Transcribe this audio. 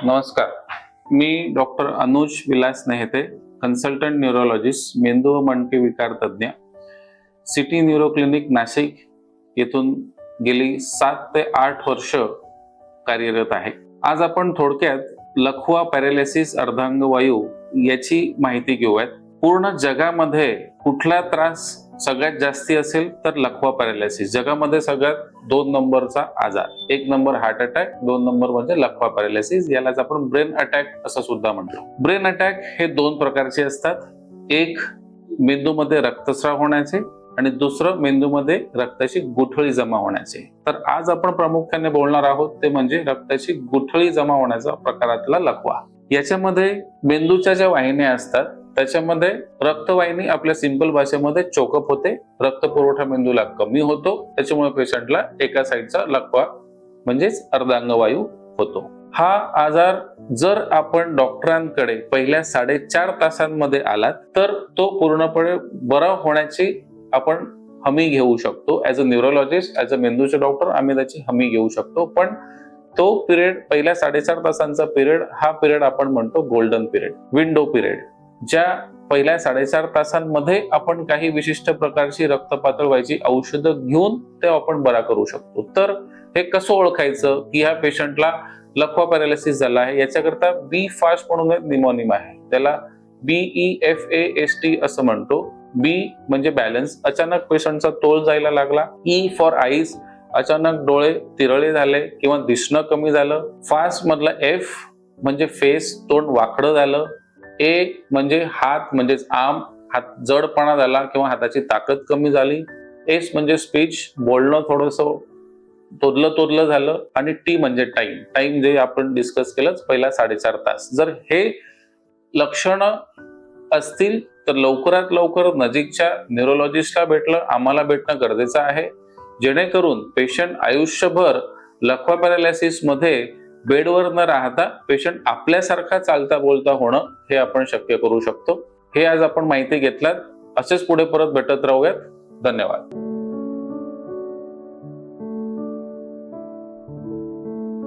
नमस्कार, मी doctor Anuj Vilas Nehete, consultant neurologist, मेंदू व मणके विकार तज्ञ, सिटी न्यूरो क्लिनिक नाशिक येथून गेली 7 ते 8 वर्ष कार्यरत आहे। आज आपण थोडक्यात लकवा पॅरालिसिस अर्धांगवायू याची माहिती घेऊयात। पूर्ण जगामध्ये कुठला त्रास सगळ्यात जास्ती असेल तर लकवा पॅरालिसिस। जगामध्ये सगळ्यात 2 नंबरचा आजार, 1 नंबर हार्ट अटॅक, 2 नंबर म्हणजे लकवा पॅरालिसिस, यालाच आपण ब्रेन अटॅक असं सुद्धा म्हणतो। ब्रेन अटॅक हे 2 प्रकारचे असतात, एक मेंदूमध्ये रक्तस्राव होण्याचे आणि दुसरं मेंदूमध्ये रक्ताची गुठळी जमा होण्याचे। तर आज आपण प्रामुख्याने बोलणार आहोत ते म्हणजे रक्ताची गुठळी जमा होण्याचा प्रकारातला लकवा। याच्यामध्ये मेंदूच्या ज्या वाहिन्या असतात त्याच्यामध्ये रक्तवाहिनी आपल्या सिंपल भाषेमध्ये चोकअप होते, रक्त पुरवठा मेंदूला कमी होतो, त्याच्यामुळे पेशंटला एका साईडचा लकवा म्हणजेच अर्धांगवायू होतो। हा आजार जर आपण डॉक्टरांकडे पहिल्या 4.5 तासांमध्ये आलात तर तो पूर्णपणे बरा होण्याची आपण हमी घेऊ शकतो। As a neurologist, as a मेंदूचे डॉक्टर आम्ही त्याची हमी घेऊ शकतो। पण तो पिरियड, पहिल्या 4.5 तासांचा पिरियड, हा पिरियड आपण म्हणतो गोल्डन पिरियड, विंडो पिरियड। ज्या पहिल्या 4.5 तासांमध्ये आपण काही विशिष्ट प्रकारची रक्त पातळ व्हायची औषधं घेऊन ते आपण बरा करू शकतो। तर हे कसं ओळखायचं की ह्या पेशंटला लकवा पॅरालिसिस झाला आहे? याच्याकरता बी फास्ट म्हणून एक निमोनिम आहे, त्याला BEFAST असं म्हणतो। बी म्हणजे बॅलन्स, अचानक पेशंटचा तोल जायला लागला। ई फॉर आईज, अचानक डोळे तिरळे झाले किंवा दिसणं कमी झालं। फास्ट मधला F म्हणजे फेस, तोंड वाकडं झालं। ए म्हणजे हात म्हणजेच आर्म, हात जडपणा झाला किंवा हाताची ताकद कमी झाली। एस म्हणजे स्पीच, बोलणं थोडंसं तोदलं झालं। आणि टी म्हणजे टाइम जे आपण डिस्कस केलंच पहिला 4.5 तास। जर हे लक्षणं असतील तर लवकरात लवकर नजीकच्या न्यूरोलॉजिस्टला भेटलं, आम्हाला भेटणं गरजेचं आहे, जेणेकरून पेशंट आयुष्यभर लकवा पॅरालिसिस मध्ये बेडवर न राहता पेशंट आपल्यासारखा चालता बोलता होणं हे आपण शक्य करू शकतो। हे आज आपण माहिती घेतलात, असेच पुढे परत भेटत राहूयात। धन्यवाद।